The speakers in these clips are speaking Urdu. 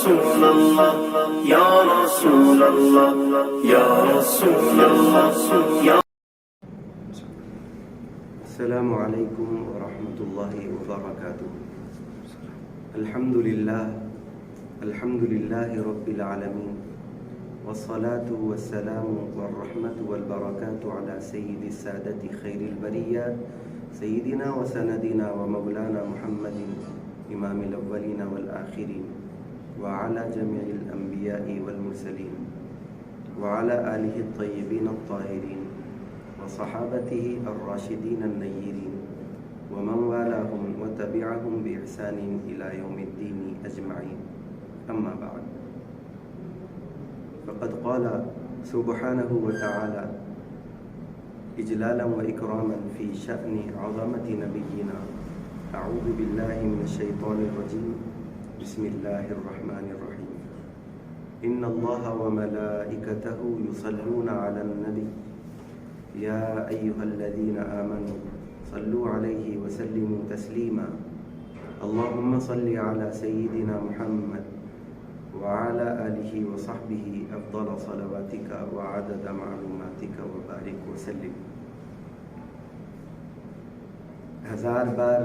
رسول اللہ یا رسول اللہ یا رسول اللہ یا السلام علیکم ورحمۃ اللہ وبرکاتہ۔ الحمد للہ رب العالمین والصلاة والسلام والرحمة والبرکات علی سید السادة خیر البریات سیدنا وسندنا ومولانا محمد امام الاولین والآخرین وعلى جميع الانبیاء والمرسلین وعلى آلہ الطیبین الطاہرین وصحابته الراشدین النیرین ومن والاهم وتبعهم بإحسان إلى يوم الدين أجمعين، أما بعد، فقد قال سبحانه وتعالى إجلالا وإكراما في شأن عظمة نبينا: أعوذ بالله من الشيطان الرجيم، بسم الله الرحمن الرحيم، إن الله وملائكته يصلون على النبي يا أيها الذين آمنوا صلوا عليه وسلموا تسليما، اللهم صل على سيدنا محمد وعلى آله وصحبه أفضل صلواتك وعدد معلوماتك وبارك وسلم۔ ہزار بار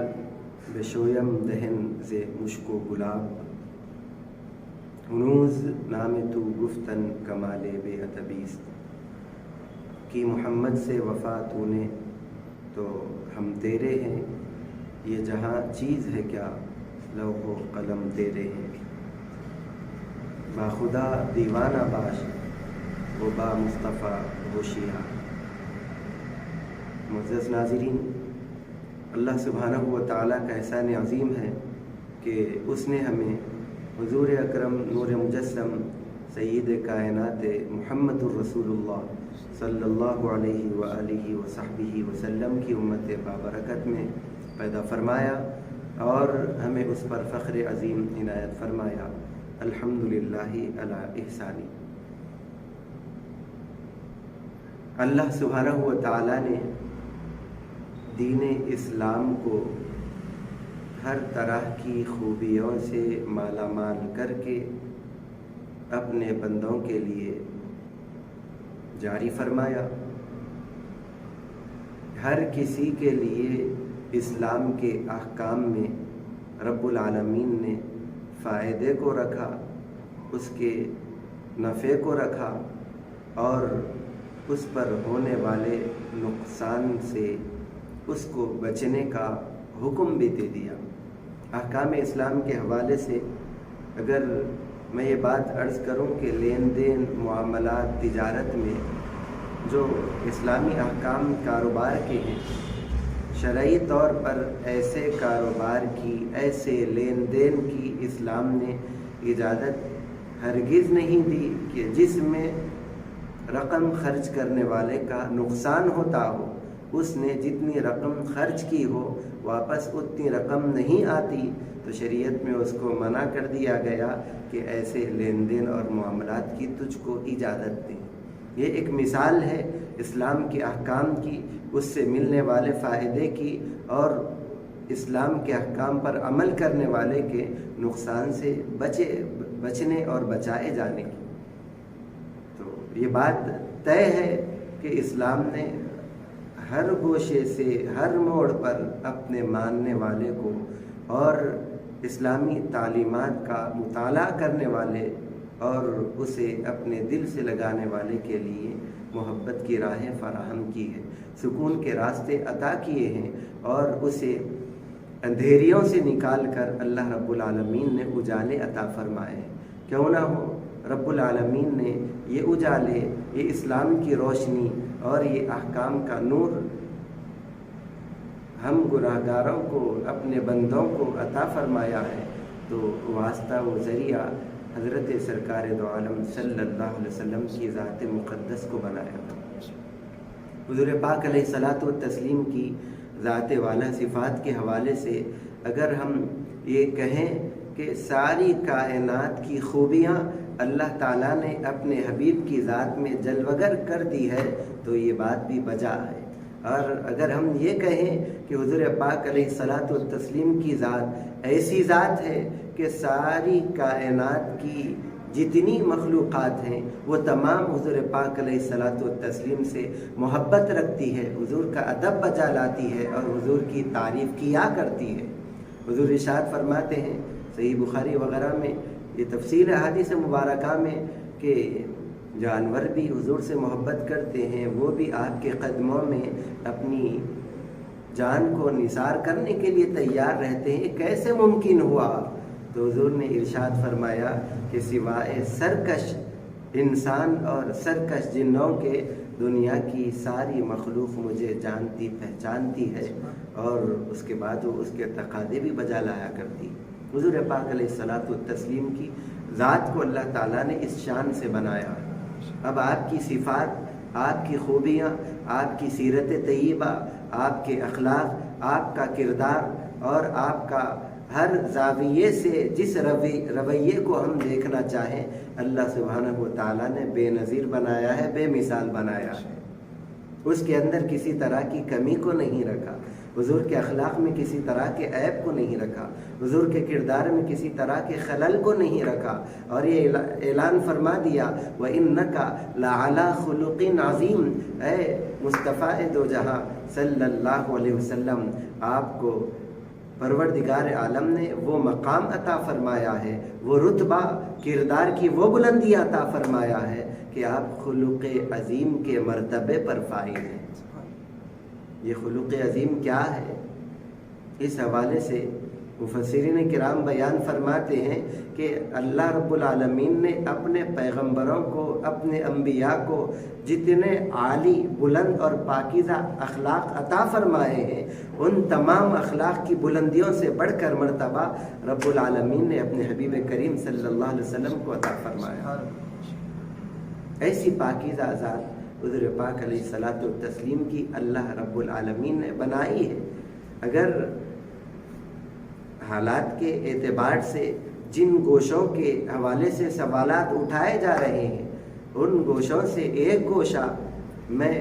بشویم دہن ز مشک و گلاب، ہنوز نام تو گفتن کمال بے ادبیست، کی محمد سے وفا تو نے تو ہم تیرے ہیں، یہ جہاں چیز ہے کیا لوح و قلم تیرے ہیں، با خدا دیوانہ باش و با مصطفیٰ ہوشیار۔ معزز ناظرین، اللہ سبحانہ و تعالیٰ کا احسان عظیم ہے کہ اس نے ہمیں حضور اکرم نور مجسم سید کائنات محمد الرسول اللہ صلی اللہ علیہ وآلہ وصحبہ وسلم کی امت بابرکت میں پیدا فرمایا اور ہمیں اس پر فخر عظیم عنایت فرمایا، الحمدللہ علی احسانی۔ اللہ سبحانہ و تعالیٰ نے دین اسلام کو ہر طرح کی خوبیوں سے مالا مال کر کے اپنے بندوں کے لیے جاری فرمایا۔ ہر کسی کے لیے اسلام کے احکام میں رب العالمین نے فائدے کو رکھا، اس کے نفع کو رکھا اور اس پر ہونے والے نقصان سے اس کو بچنے کا حکم بھی دے دیا۔ احکام اسلام کے حوالے سے اگر میں یہ بات عرض کروں کہ لین دین، معاملات، تجارت میں جو اسلامی احکام کاروبار کے ہیں، شرعی طور پر ایسے کاروبار کی، ایسے لین دین کی اسلام نے اجازت ہرگز نہیں دی کہ جس میں رقم خرچ کرنے والے کا نقصان ہوتا ہو، اس نے جتنی رقم خرچ کی ہو واپس اتنی رقم نہیں آتی، تو شریعت میں اس کو منع کر دیا گیا کہ ایسے لین دین اور معاملات کی تجھ کو اجازت دیں۔ یہ ایک مثال ہے اسلام کے احکام کی، اس سے ملنے والے فائدے کی اور اسلام کے احکام پر عمل کرنے والے کے نقصان سے بچنے اور بچائے جانے کی۔ تو یہ بات طے ہے کہ اسلام نے ہر گوشے سے، ہر موڑ پر اپنے ماننے والے کو اور اسلامی تعلیمات کا مطالعہ کرنے والے اور اسے اپنے دل سے لگانے والے کے لیے محبت کی راہیں فراہم کی ہے، سکون کے راستے عطا کیے ہیں اور اسے اندھیریوں سے نکال کر اللہ رب العالمین نے اجالے عطا فرمائے ہیں۔ کیوں نہ ہو رب العالمین نے یہ اجالے، یہ اسلام کی روشنی اور یہ احکام کا نور ہم گناہگاروں کو، اپنے بندوں کو عطا فرمایا ہے، تو واسطہ و ذریعہ حضرت سرکار دو عالم صلی اللہ علیہ وسلم کی ذات مقدس کو بنایا تھا۔ حضور پاک علیہ الصلاۃ والتسلیم کی ذات والا صفات کے حوالے سے اگر ہم یہ کہیں کہ ساری کائنات کی خوبیاں اللہ تعالیٰ نے اپنے حبیب کی ذات میں جلوگر کر دی ہے تو یہ بات بھی بجا ہے۔ اور اگر ہم یہ کہیں کہ حضور پاک علیہ الصلاۃ والتسلیم کی ذات ایسی ذات ہے کہ ساری کائنات کی جتنی مخلوقات ہیں وہ تمام حضور پاک علیہ الصلوۃ والتسلیم سے محبت رکھتی ہے، حضور کا ادب بجا لاتی ہے اور حضور کی تعریف کیا کرتی ہے۔ حضور ارشاد فرماتے ہیں صحیح بخاری وغیرہ میں، یہ تفصیل احادیث مبارکہ میں، کہ جانور بھی حضور سے محبت کرتے ہیں، وہ بھی آپ کے قدموں میں اپنی جان کو نثار کرنے کے لیے تیار رہتے ہیں۔ کیسے ممکن ہوا؟ تو حضور نے ارشاد فرمایا کہ سوائے سرکش انسان اور سرکش جنوں کے دنیا کی ساری مخلوق مجھے جانتی پہچانتی ہے، اور اس کے بعد وہ اس کے تقاضے بھی بجا لایا کرتی۔ حضور پاک علیہ الصلوۃ والتسلیم کی ذات کو اللہ تعالیٰ نے اس شان سے بنایا۔ اب آپ کی صفات، آپ کی خوبیاں، آپ کی سیرت طیبہ، آپ کے اخلاق، آپ کا کردار اور آپ کا ہر زاویے سے جس رویے کو ہم دیکھنا چاہیں، اللہ سبحانہ و تعالیٰ نے بے نظیر بنایا ہے، بے مثال بنایا ہے۔ اس کے اندر کسی طرح کی کمی کو نہیں رکھا، حضور کے اخلاق میں کسی طرح کے عیب کو نہیں رکھا، حضور کے کردار میں کسی طرح کے خلل کو نہیں رکھا، اور یہ اعلان فرما دیا وَإِنَّكَ لَعَلَىٰ خُلُقٍ عَظِيمٍ، اے مصطفیٰ دو جہاں صلی اللہ علیہ وسلم، آپ کو پروردگار عالم نے وہ مقام عطا فرمایا ہے، وہ رتبہ، کردار کی وہ بلندی عطا فرمایا ہے کہ آپ خلق عظیم کے مرتبے پر فائز ہیں۔ یہ خلق عظیم کیا ہے؟ اس حوالے سے مفسرین کرام بیان فرماتے ہیں کہ اللہ رب العالمین نے اپنے پیغمبروں کو، اپنے انبیاء کو جتنے عالی، بلند اور پاکیزہ اخلاق عطا فرمائے ہیں، ان تمام اخلاق کی بلندیوں سے بڑھ کر مرتبہ رب العالمین نے اپنے حبیب کریم صلی اللہ علیہ وسلم کو عطا فرمایا۔ ایسی پاکیزہ ذات حضور پاک علیہ الصلوۃ والتسلیم کی اللہ رب العالمین نے بنائی ہے۔ اگر حالات کے اعتبار سے جن گوشوں کے حوالے سے سوالات اٹھائے جا رہے ہیں، ان گوشوں سے ایک گوشہ میں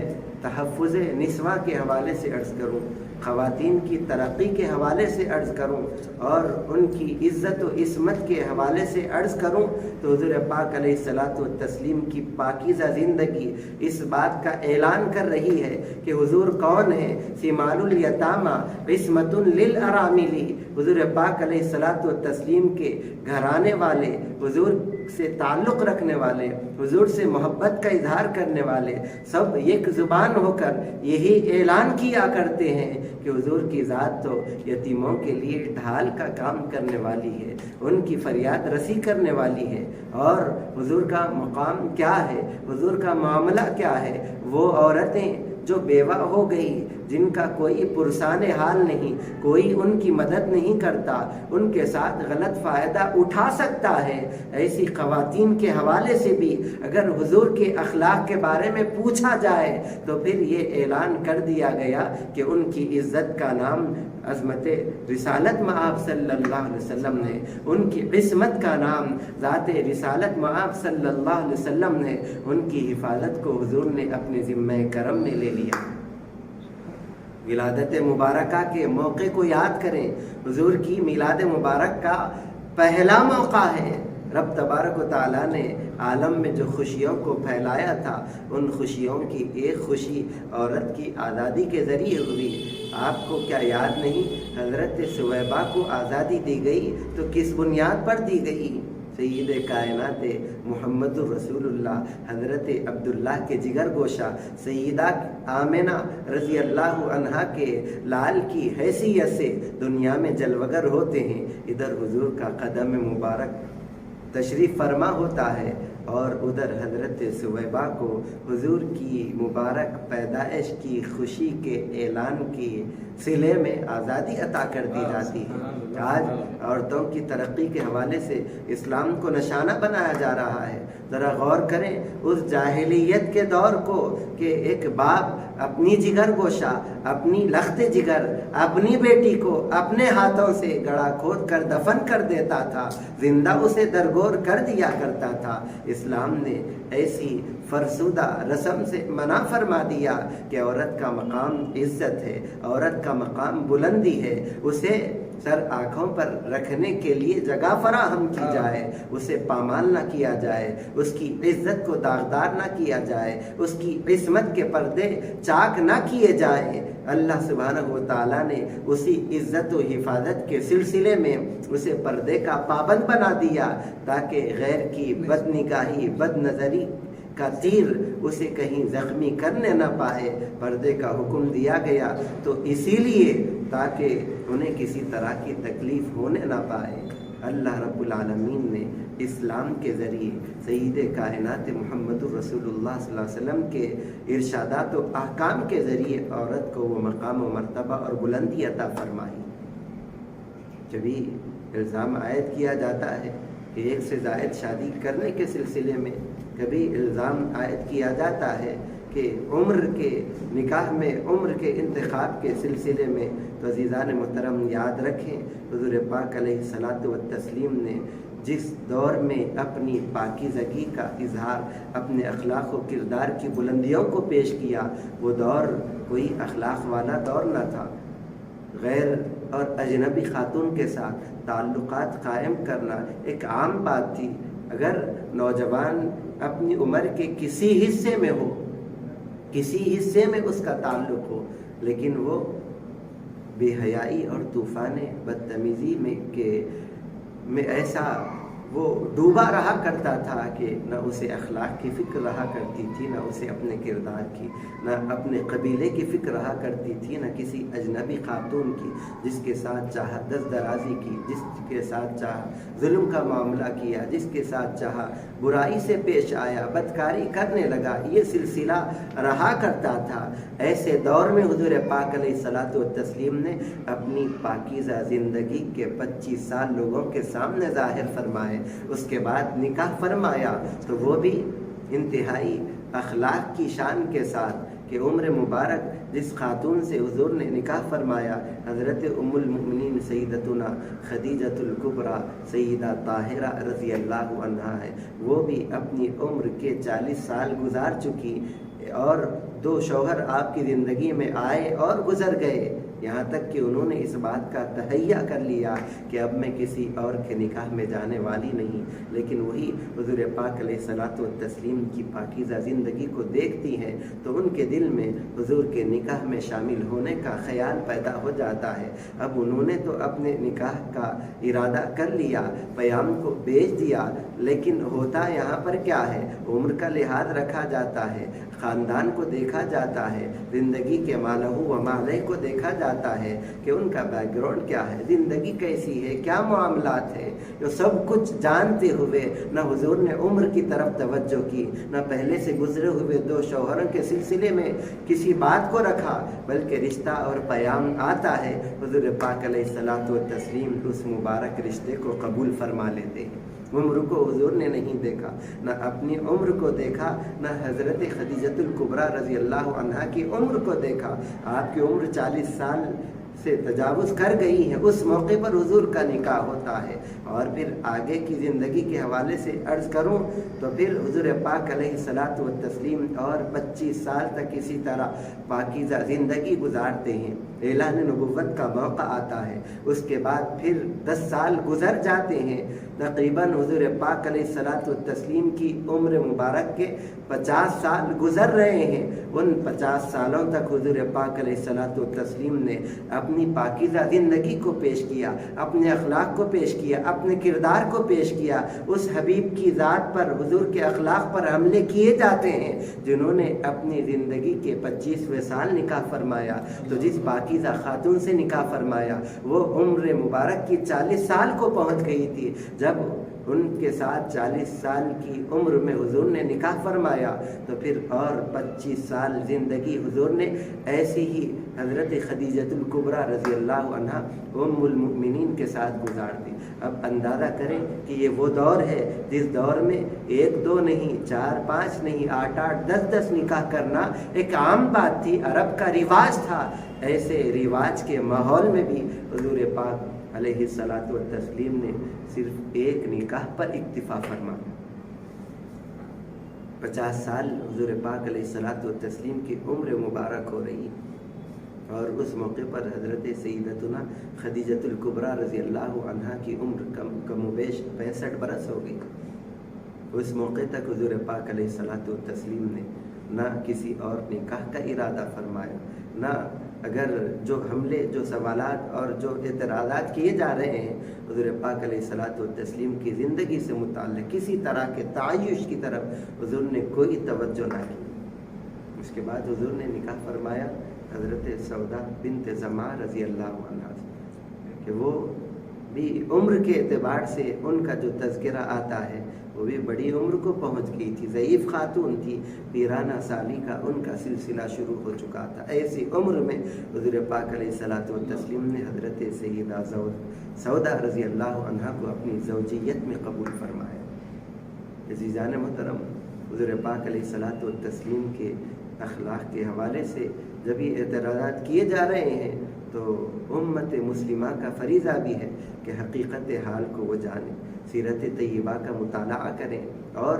تحفظ نسواں کے حوالے سے عرض کروں، خواتین کی ترقی کے حوالے سے عرض کروں، اور ان کی عزت و عصمت کے حوالے سے عرض کروں، تو حضور پاک علیہ الصلوۃ والتسلیم کی پاکیزہ زندگی اس بات کا اعلان کر رہی ہے کہ حضور کون ہے؟ سمال الیتامی عصمت للارامل، حضور پاک علیہ الصلوۃ والتسلیم کے گھرانے والے، حضور سے تعلق رکھنے والے، حضور سے محبت کا اظہار کرنے والے سب ایک زبان ہو کر یہی اعلان کیا کرتے ہیں کہ حضور کی ذات تو یتیموں کے لیے ڈھال کا کام کرنے والی ہے، ان کی فریاد رسی کرنے والی ہے۔ اور حضور کا مقام کیا ہے، حضور کا معاملہ کیا ہے؟ وہ عورتیں جو بیوہ ہو گئی، جن کا کوئی پرسان حال نہیں، کوئی ان کی مدد نہیں کرتا، ان کے ساتھ غلط فائدہ اٹھا سکتا ہے، ایسی خواتین کے حوالے سے بھی اگر حضور کے اخلاق کے بارے میں پوچھا جائے تو پھر یہ اعلان کر دیا گیا کہ ان کی عزت کا نام عظمت رسالت مآب صلی اللہ علیہ وسلم نے، ان کی عصمت کا نام ذات رسالت مآب صلی اللہ علیہ وسلم نے، ان کی حفاظت کو حضور نے اپنے ذمہ کرم میں لے لیا۔ ولادت مبارکہ کے موقع کو یاد کریں، حضور کی میلاد مبارک کا پہلا موقع ہے۔ رب تبارک و تعالیٰ نے عالم میں جو خوشیوں کو پھیلایا تھا، ان خوشیوں کی ایک خوشی عورت کی آزادی کے ذریعے ہوئی۔ آپ کو کیا یاد نہیں؟ حضرت سویبہ کو آزادی دی گئی تو کس بنیاد پر دی گئی؟ سید کائنات محمد رسول اللہ حضرت عبداللہ کے جگر گوشہ سیدہ آمنہ رضی اللہ عنہا کے لال کی حیثیت سے دنیا میں جلوگر ہوتے ہیں، ادھر حضور کا قدم مبارک تشریف فرما ہوتا ہے، اور ادھر حضرت سویبہ کو حضور کی مبارک پیدائش کی خوشی کے اعلان کی صلے میں آزادی عطا کر دی جاتی ہے۔ آج عورتوں کی ترقی کے حوالے سے اسلام کو نشانہ بنایا جا رہا ہے۔ ذرا غور کریں اس جاہلیت کے دور کو کہ ایک باپ اپنی جگر گوشہ، اپنی لخت جگر، اپنی بیٹی کو اپنے ہاتھوں سے گڑھا کھود کر دفن کر دیتا تھا، زندہ اسے درگور کر دیا کرتا تھا۔ اسلام نے ایسی فرسودہ رسم سے منع فرما دیا کہ عورت کا مقام عزت ہے، عورت کا مقام بلندی ہے، اسے سر آنکھوں پر رکھنے کے لیے جگہ فراہم کی جائے، اسے پامال نہ کیا جائے، اس کی عزت کو داغدار نہ کیا جائے، اس کی عصمت کے پردے چاک نہ کیے جائیں۔ اللہ سبحانہ و تعالیٰ نے اسی عزت و حفاظت کے سلسلے میں اسے پردے کا پابند بنا دیا تاکہ غیر کی بد نگاہی، بد نظری کا تیر اسے کہیں زخمی کرنے نہ پائے۔ پردے کا حکم دیا گیا تو اسی لیے تاکہ انہیں کسی طرح کی تکلیف ہونے نہ پائے۔ اللہ رب العالمین نے اسلام کے ذریعے سید کائنات محمد رسول اللہ صلی اللہ علیہ وسلم کے ارشادات و احکام کے ذریعے عورت کو وہ مقام و مرتبہ اور بلندی عطا فرمائی۔ کبھی الزام عائد کیا جاتا ہے کہ ایک سے زائد شادی کرنے کے سلسلے میں، کبھی الزام عائد کیا جاتا ہے کہ عمر کے نکاح میں، عمر کے انتخاب کے سلسلے میں۔ تو عزیزان محترم یاد رکھیں، حضور پاک علیہ الصلاۃ والتسلیم نے جس دور میں اپنی پاکیزگی کا اظہار، اپنے اخلاق و کردار کی بلندیوں کو پیش کیا، وہ دور کوئی اخلاق والا دور نہ تھا۔ غیر اور اجنبی خاتون کے ساتھ تعلقات قائم کرنا ایک عام بات تھی۔ اگر نوجوان اپنی عمر کے کسی حصے میں ہو، کسی حصے میں اس کا تعلق ہو، لیکن وہ بے حیائی اور طوفان بدتمیزی میں ایسا وہ ڈوبا رہا کرتا تھا کہ نہ اسے اخلاق کی فکر رہا کرتی تھی، نہ اسے اپنے کردار کی، نہ اپنے قبیلے کی فکر رہا کرتی تھی، نہ کسی اجنبی خاتون کی جس کے ساتھ چاہا دست درازی کی، جس کے ساتھ چاہا ظلم کا معاملہ کیا، جس کے ساتھ چاہا برائی سے پیش آیا، بدکاری کرنے لگا، یہ سلسلہ رہا کرتا تھا۔ ایسے دور میں حضور پاک علیہ الصلاۃ والتسلیم نے اپنی پاکیزہ زندگی کے 25 سال لوگوں کے سامنے ظاہر فرمائے، اس کے بعد نکاح فرمایا، تو وہ بھی انتہائی اخلاق کی شان کے ساتھ کہ عمر مبارک جس خاتون سے حضور نے نکاح فرمایا حضرت ام المؤمنین سیدتنا خدیجۃ الکبریٰ سیدہ طاہرہ رضی اللہ عنہا ہے، وہ بھی اپنی عمر کے 40 سال گزار چکی، اور 2 شوہر آپ کی زندگی میں آئے اور گزر گئے، یہاں تک کہ انہوں نے اس بات کا تہیہ کر لیا کہ اب میں کسی اور کے نکاح میں جانے والی نہیں، لیکن وہی حضور پاک علیہ الصلاۃ والتسلیم کی پاکیزہ زندگی کو دیکھتی ہیں تو ان کے دل میں حضور کے نکاح میں شامل ہونے کا خیال پیدا ہو جاتا ہے۔ اب انہوں نے تو اپنے نکاح کا ارادہ کر لیا، پیام کو بھیج دیا، لیکن ہوتا یہاں پر کیا ہے؟ عمر کا لحاظ رکھا جاتا ہے، خاندان کو دیکھا جاتا ہے، زندگی کے مالہ و مالہ کو دیکھا جاتا ہے کہ ان کا بیک گراؤنڈ کیا ہے، زندگی کیسی ہے، کیا معاملات ہیں، جو سب کچھ جانتے ہوئے نہ حضور نے عمر کی طرف توجہ کی، نہ پہلے سے گزرے ہوئے 2 شوہروں کے سلسلے میں کسی بات کو رکھا، بلکہ رشتہ اور پیام آتا ہے، حضور پاک علیہ الصلاۃ والتسلیم اس مبارک رشتے کو قبول فرما لیتے ہیں۔ عمر کو حضور نے نہیں دیکھا، نہ اپنی عمر کو دیکھا، نہ حضرت خدیجۃ الکبریٰ رضی اللہ عنہا کی عمر کو دیکھا۔ آپ کی عمر 40 سال سے تجاوز کر گئی ہے، اس موقع پر حضور کا نکاح ہوتا ہے۔ اور پھر آگے کی زندگی کے حوالے سے عرض کروں تو پھر حضور پاک علیہ الصلاۃ والتسلیم اور 25 سال تک اسی طرح پاکیزہ زندگی گزارتے ہیں، اعلان نبوت کا موقع آتا ہے، اس کے بعد پھر 10 سال گزر جاتے ہیں، تقریباً حضور پاک علیہ الصلاۃ والتسلیم کی عمر مبارک کے 50 سال گزر رہے ہیں۔ ان 50 سالوں تک حضور پاک علیہ الصلاۃ والتسلیم نے اپنی پاکیزہ زندگی کو پیش کیا، اپنے اخلاق کو پیش کیا، اپنے کردار کو پیش کیا۔ اس حبیب کی ذات پر، حضور کے اخلاق پر حملے کیے جاتے ہیں جنہوں نے اپنی زندگی کے 25ویں سال نکاح فرمایا، تو جس پاکیزہ خاتون سے نکاح فرمایا وہ عمر مبارک کی 40 سال کو پہنچ گئی تھی۔ جب ان کے ساتھ 40 سال کی عمر میں حضور نے نکاح فرمایا تو پھر اور 25 سال زندگی حضور نے ایسی ہی حضرت خدیجۃ الکبریٰ رضی اللہ عنہا ام المؤمنین کے ساتھ گزار دی۔ اب اندازہ کریں کہ یہ وہ دور ہے جس دور میں 1 2 نہیں، 4 5 نہیں، 8 8 10 10 نکاح کرنا ایک عام بات تھی، عرب کا رواج تھا۔ ایسے رواج کے ماحول میں بھی حضور پاک علیہ الصلاۃ والتسلیم نے صرف 1 نکاح پر اکتفا فرمایا۔ 50 سال حضور پاک علیہ الصلاۃ والتسلیم کی عمر مبارک ہو رہی، اور اس موقع پر حضرت سیدتنا خدیجۃ الکبریٰ رضی اللہ عنہا کی عمر کم و بیش 65 برس ہو گئی۔ اس موقع تک حضور پاک علیہ الصلوۃ والتسلیم نے نہ کسی اور نکاح کا ارادہ فرمایا، نہ اگر جو حملے، جو سوالات اور جو اعتراضات کیے جا رہے ہیں حضور پاک علیہ الصلوۃ والتسلیم کی زندگی سے متعلق کسی طرح کے تعیش کی طرف حضور نے کوئی توجہ نہ کی۔ اس کے بعد حضور نے نکاح فرمایا حضرت سودا بنت زمعہ رضی اللہ عنہا سے، کہ وہ بھی عمر کے اعتبار سے ان کا جو تذکرہ آتا ہے وہ بھی بڑی عمر کو پہنچ گئی تھی، ضعیف خاتون تھی، 13 سالی کا ان کا سلسلہ شروع ہو چکا تھا۔ ایسی عمر میں حضور پاک علیہ الصلوۃ والتسلیم نے حضرت سیدہ سودا رضی اللہ عنہا کو اپنی زوجیت میں قبول فرمایا۔ عزیزان محترم، حضور پاک علیہ الصلوۃ والتسلیم کے اخلاق کے حوالے سے جب یہ اعتراضات کیے جا رہے ہیں تو امت مسلمہ کا فریضہ بھی ہے کہ حقیقت حال کو وہ جانیں، سیرت طیبہ کا مطالعہ کریں اور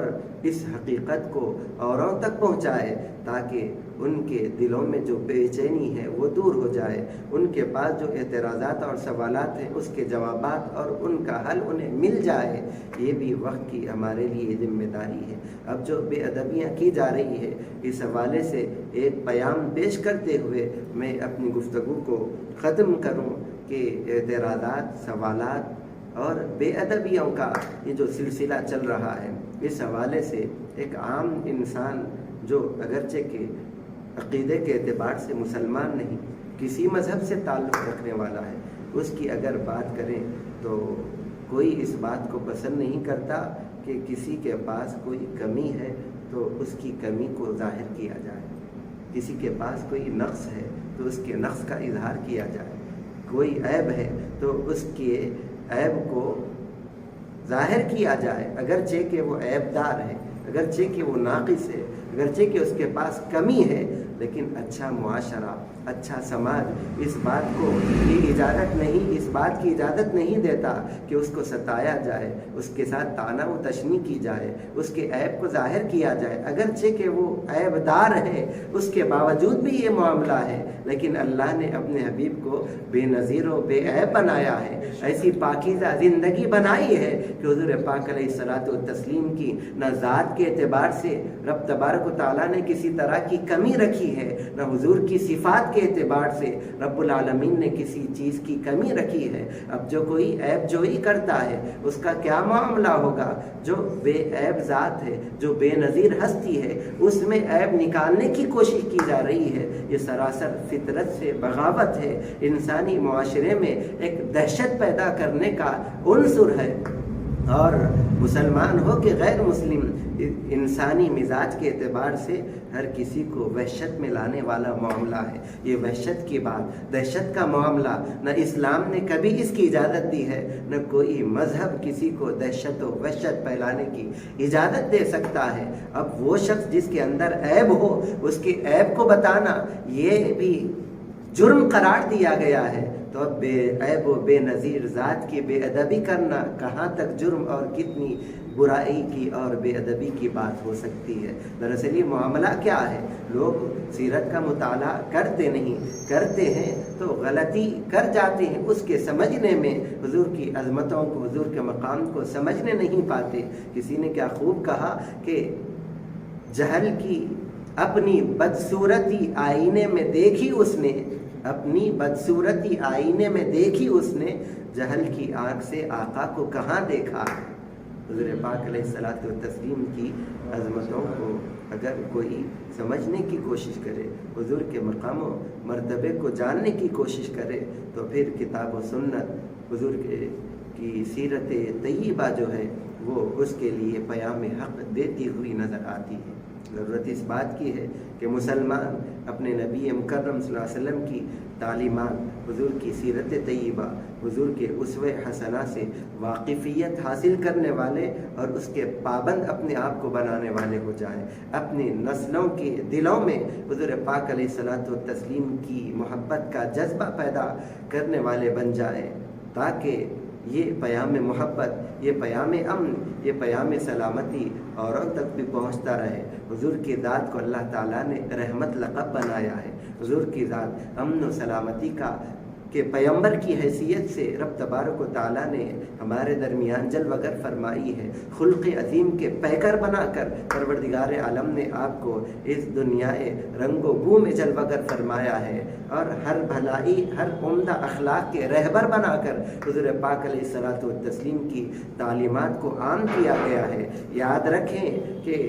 اس حقیقت کو اوروں تک پہنچائے تاکہ ان کے دلوں میں جو بے چینی ہے وہ دور ہو جائے، ان کے پاس جو اعتراضات اور سوالات ہیں اس کے جوابات اور ان کا حل انہیں مل جائے۔ یہ بھی وقت کی ہمارے لیے ذمہ داری ہے۔ اب جو بے ادبیاں کی جا رہی ہے اس حوالے سے ایک پیام پیش کرتے ہوئے میں اپنی گفتگو کو ختم کروں کہ اعتراضات، سوالات اور بے ادبیوں کا یہ جو سلسلہ چل رہا ہے اس حوالے سے ایک عام انسان جو اگرچہ کہ عقیدے کے اعتبار سے مسلمان نہیں، کسی مذہب سے تعلق رکھنے والا ہے، اس کی اگر بات کریں تو کوئی اس بات کو پسند نہیں کرتا کہ کسی کے پاس کوئی کمی ہے تو اس کی کمی کو ظاہر کیا جائے، کسی کے پاس کوئی نقص ہے تو اس کے نقص کا اظہار کیا جائے، کوئی عیب ہے تو اس کے عیب کو ظاہر کیا جائے، اگرچہ کہ وہ عیب دار ہے، اگرچہ کہ وہ ناقص ہے، اگرچہ کہ اس کے پاس کمی ہے، لیکن اچھا معاشرہ، اچھا سماج اس بات کو اس بات کی اجازت نہیں دیتا کہ اس کو ستایا جائے، اس کے ساتھ طعنہ و تشنیع کی جائے، اس کے عیب کو ظاہر کیا جائے، اگرچہ کہ وہ عیب دار ہے اس کے باوجود بھی یہ معاملہ ہے، لیکن اللہ نے اپنے حبیب کو بے نظیر و بے عیب بنایا ہے، ایسی پاکیزہ زندگی بنائی ہے کہ حضور پاک علیہ الصلوۃ والتسلیم کی نہ ذات کے اعتبار سے رب تبارک و تعالیٰ نے کسی طرح کی کمی رکھی ہے، نہ حضور کی صفات کے اعتبار سے رب العالمین نے کسی چیز کی کمی رکھی ہے۔ اب جو کوئی عیب جوئی کرتا ہے اس کا کیا معاملہ ہوگا؟ جو بے عیب ذات ہے، جو بے نظیر ہستی ہے، اس میں عیب نکالنے کی کوشش کی جا رہی ہے، یہ سراسر فطرت سے بغاوت ہے، انسانی معاشرے میں ایک دہشت پیدا کرنے کا عنصر ہے، اور مسلمان ہو کہ غیر مسلم انسانی مزاج کے اعتبار سے ہر کسی کو وحشت میں لانے والا معاملہ ہے۔ یہ وحشت کی بات، دہشت کا معاملہ نہ اسلام نے کبھی اس کی اجازت دی ہے، نہ کوئی مذہب کسی کو دہشت و وحشت پھیلانے کی اجازت دے سکتا ہے۔ اب وہ شخص جس کے اندر عیب ہو اس کے عیب کو بتانا یہ بھی جرم قرار دیا گیا ہے، تو اب بے عیب و بے نظیر ذات کی بے ادبی کرنا کہاں تک جرم اور کتنی برائی کی اور بے ادبی کی بات ہو سکتی ہے؟ دراصل یہ معاملہ کیا ہے؟ لوگ سیرت کا مطالعہ کرتے ہیں تو غلطی کر جاتے ہیں، اس کے سمجھنے میں حضور کی عظمتوں کو، حضور کے مقام کو سمجھنے نہیں پاتے۔ کسی نے کیا خوب کہا کہ جہل کی اپنی بدصورتی آئینے میں دیکھی اس نے، اپنی بدصورتی آئینے میں دیکھی اس نے، جہل کی آنکھ سے آقا کو کہاں دیکھا۔ حضور پاک علیہ الصلوۃ والتسلیم کی عظمتوں کو اگر کوئی سمجھنے کی کوشش کرے، حضور کے مقام و مرتبے کو جاننے کی کوشش کرے، تو پھر کتاب و سنت، حضور کی سیرت طیبہ جو ہے وہ اس کے لیے پیام حق دیتی ہوئی نظر آتی ہے۔ ضرورت اس بات کی ہے کہ مسلمان اپنے نبی مکرم صلی اللہ علیہ وسلم کی تعلیمات، حضور کی سیرت طیبہ، حضور کے اسوہ حسنہ سے واقفیت حاصل کرنے والے اور اس کے پابند اپنے آپ کو بنانے والے ہو جائیں، اپنی نسلوں کے دلوں میں حضور پاک علیہ الصلوۃ والتسلیم کی محبت کا جذبہ پیدا کرنے والے بن جائیں، تاکہ یہ پیام محبت، یہ پیام امن، یہ پیام سلامتی اوروں تک بھی پہنچتا رہے۔ حضور کی ذات کو اللہ تعالیٰ نے رحمت لقب بنایا ہے، حضور کی ذات امن و سلامتی کا کہ پیغمبر کی حیثیت سے رب تبارک و تعالیٰ نے ہمارے درمیان جلوگر فرمائی ہے، خلق عظیم کے پیکر بنا کر پروردگار عالم نے آپ کو اس دنیا رنگ و بو میں جلوگر فرمایا ہے، اور ہر بھلائی ہر عمدہ اخلاق کے رہبر بنا کر حضور پاک علیہ الصلوۃ والتسلیم کی تعلیمات کو عام کیا گیا ہے۔ یاد رکھیں کہ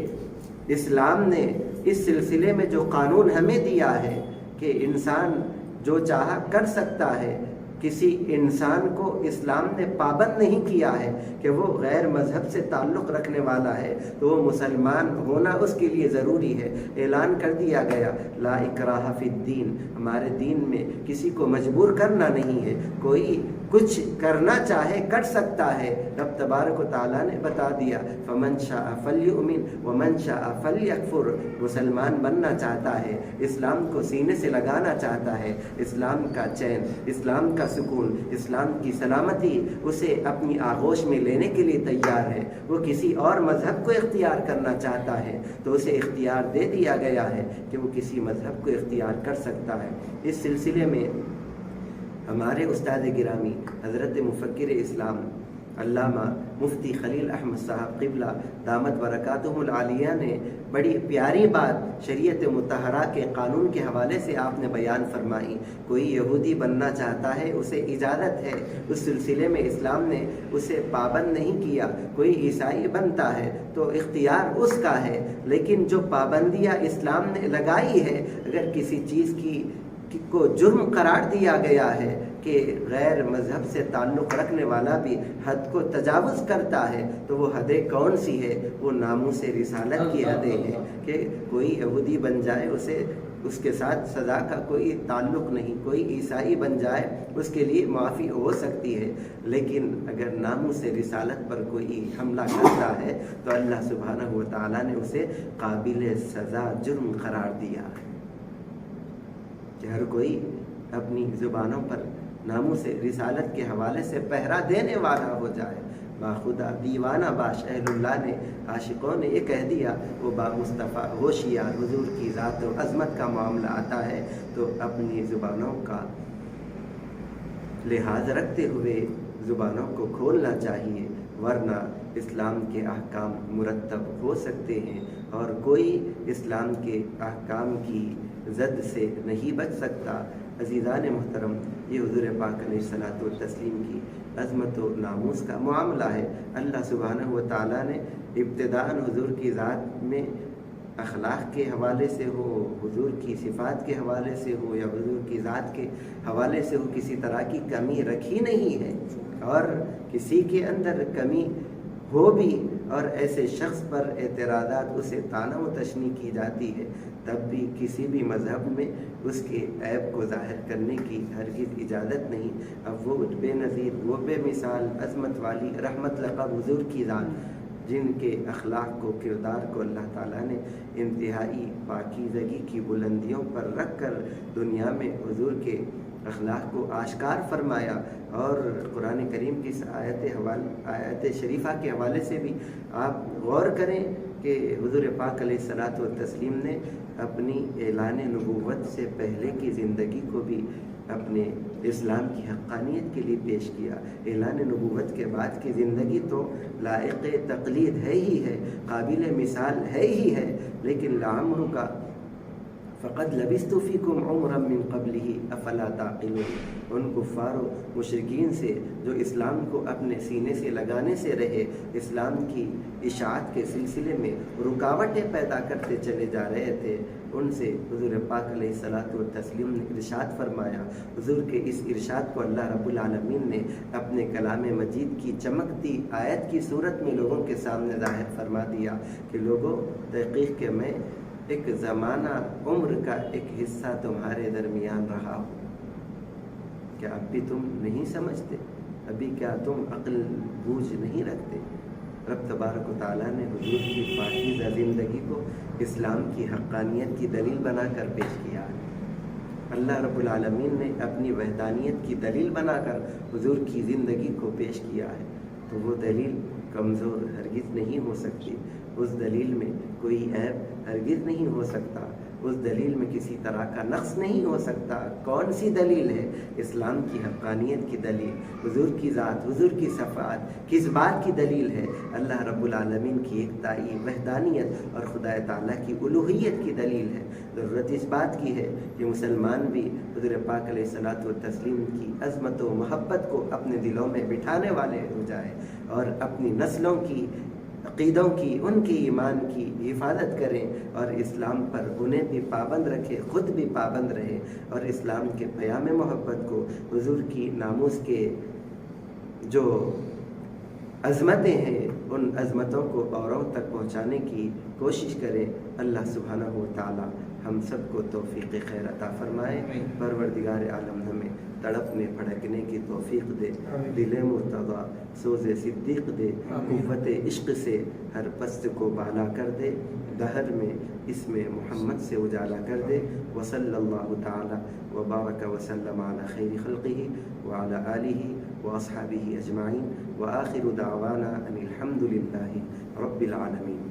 اسلام نے اس سلسلے میں جو قانون ہمیں دیا ہے کہ انسان جو چاہا کر سکتا ہے، کسی انسان کو اسلام نے پابند نہیں کیا ہے کہ وہ غیر مذہب سے تعلق رکھنے والا ہے تو وہ مسلمان ہونا اس کے لیے ضروری ہے۔ اعلان کر دیا گیا لا اکراہ فی الدین، ہمارے دین میں کسی کو مجبور کرنا نہیں ہے، کوئی کچھ کرنا چاہے کر سکتا ہے۔ رب تبارک و تعالیٰ نے بتا دیا فمن شاء فلیؤمن ومن شاء فلیکفر، مسلمان بننا چاہتا ہے، اسلام کو سینے سے لگانا چاہتا ہے، اسلام کا چین، اسلام کا سکون، اسلام کی سلامتی اسے اپنی آغوش میں لینے کے لیے تیار ہے۔ وہ کسی اور مذہب کو اختیار کرنا چاہتا ہے تو اسے اختیار دے دیا گیا ہے کہ وہ کسی مذہب کو اختیار کر سکتا ہے۔ اس سلسلے میں ہمارے استاد گرامی حضرت مفکر اسلام علامہ مفتی خلیل احمد صاحب قبلہ دامت برکاتہم العالیہ نے بڑی پیاری بات شریعت مطہرہ کے قانون کے حوالے سے آپ نے بیان فرمائی۔ کوئی یہودی بننا چاہتا ہے اسے اجازت ہے، اس سلسلے میں اسلام نے اسے پابند نہیں کیا۔ کوئی عیسائی بنتا ہے تو اختیار اس کا ہے، لیکن جو پابندیاں اسلام نے لگائی ہے، اگر کسی چیز کو جرم قرار دیا گیا ہے کہ غیر مذہب سے تعلق رکھنے والا بھی حد کو تجاوز کرتا ہے تو وہ حدیں کون سی ہے؟ وہ ناموس رسالت کی حدیں ہیں کہ کوئی یہودی بن جائے اسے اس کے ساتھ سزا کا کوئی تعلق نہیں، کوئی عیسائی بن جائے اس کے لیے معافی ہو سکتی ہے، لیکن اگر ناموس رسالت پر کوئی حملہ کرتا ہے تو اللہ سبحانہ و تعالیٰ نے اسے قابل سزا جرم قرار دیا ہے کہ ہر کوئی اپنی زبانوں پر ناموس رسالت کے حوالے سے پہرا دینے والا ہو جائے۔ باخدا دیوانہ باش اہل اللہ نے، عاشقوں نے یہ کہہ دیا، وہ با مصطفیٰ ہوشیار، حضور کی ذات و عظمت کا معاملہ آتا ہے تو اپنی زبانوں کا لحاظ رکھتے ہوئے زبانوں کو کھولنا چاہیے، ورنہ اسلام کے احکام مرتب ہو سکتے ہیں اور کوئی اسلام کے احکام کی زد سے نہیں بچ سکتا۔ عزیزان محترم، یہ حضور پاک علیہ الصلوۃ والتسلیم کی عظمت و ناموس کا معاملہ ہے۔ اللہ سبحانہ و تعالیٰ نے ابتداءً حضور کی ذات میں اخلاق کے حوالے سے ہو، حضور کی صفات کے حوالے سے ہو یا حضور کی ذات کے حوالے سے ہو، کسی طرح کی کمی رکھی نہیں ہے، اور کسی کے اندر کمی ہو بھی اور ایسے شخص پر اعتراضات، اسے طعنہ و تشنیع کی جاتی ہے، تب بھی کسی بھی مذہب میں اس کے عیب کو ظاہر کرنے کی ہرگز اجازت نہیں۔ اب وہ بے نظیر، وہ بے مثال عظمت والی رحمت لقب حضور کی ذات، جن کے اخلاق کو، کردار کو اللہ تعالیٰ نے انتہائی پاکیزگی کی بلندیوں پر رکھ کر دنیا میں حضور کے اخلاق کو آشکار فرمایا، اور قرآن کریم کی اس آیت شریفہ کے حوالے سے بھی آپ غور کریں کہ حضور پاک علیہ الصلوۃ والتسلیم نے اپنی اعلان نبوت سے پہلے کی زندگی کو بھی اپنے اسلام کی حقانیت کے لیے پیش کیا۔ اعلان نبوت کے بعد کی زندگی تو لائق تقلید ہے ہی ہے، قابل مثال ہے ہی ہے، لیکن لعمرک فقد لبثت فیکم عمرا من قبلہ افلا تعقلون، ان کفار و مشرکین سے جو اسلام کو اپنے سینے سے لگانے سے رہے، اسلام کی اشاعت کے سلسلے میں رکاوٹیں پیدا کرتے چلے جا رہے تھے، ان سے حضور پاک علیہ الصلوۃ والتسلیم نے ارشاد فرمایا۔ حضور کے اس ارشاد کو اللہ رب العالمین نے اپنے کلام مجید کی چمکتی آیت کی صورت میں لوگوں کے سامنے ظاہر فرما دیا کہ لوگوں، تحقیق کہ میں ایک زمانہ عمر کا ایک حصہ تمہارے درمیان رہا ہوں، کیا اب بھی تم نہیں سمجھتے؟ ابھی کیا تم عقل بوجھ نہیں رکھتے؟ رب تبارک و تعالیٰ نے حضور کی پاکیزہ زندگی کو اسلام کی حقانیت کی دلیل بنا کر پیش کیا ہے۔ اللہ رب العالمین نے اپنی وحدانیت کی دلیل بنا کر حضور کی زندگی کو پیش کیا ہے، تو وہ دلیل کمزور ہرگز نہیں ہو سکتی، اس دلیل میں کوئی عیب ہرگز نہیں ہو سکتا۔ اس دلیل میں کسی طرح کا نقص نہیں ہو سکتا۔ کون سی دلیل ہے؟ اسلام کی حقانیت کی دلیل، حضور کی ذات، حضور کی صفات۔ کس بات کی دلیل ہے؟ اللہ رب العالمین کی یکتائی، وحدانیت اور خدا تعالیٰ کی الوہیت کی دلیل ہے۔ ضرورت اس بات کی ہے کہ مسلمان بھی حضور پاک علیہ الصلوۃ والتسلیم کی عظمت و محبت کو اپنے دلوں میں بٹھانے والے ہو جائے اور اپنی نسلوں کی، عقیدوں کی، ان کی ایمان کی حفاظت کریں اور اسلام پر انہیں بھی پابند رکھے، خود بھی پابند رہے اور اسلام کے پیام محبت کو، حضور کی ناموس کے جو عظمتیں ہیں ان عظمتوں کو اوروں تک پہنچانے کی کوشش کریں۔ اللہ سبحانہ و تعالی ہم سب کو توفیق خیر عطا فرمائے۔ پروردگار عالم ہمیں تڑپنے پھڑکنے کی توفیق دے، دل مرتضیٰ سوز صدیق دے، قوت عشق سے ہر پست کو بالا کر دے، دہر میں اسم محمد سے اجالا کر دے۔ وصلی اللہ تعالی وبارک وسلم علی خیر خلقہ وعلی آلہ واصحابہ اجمعین، وآخر دعوانا ان الحمد للہ رب العالمین۔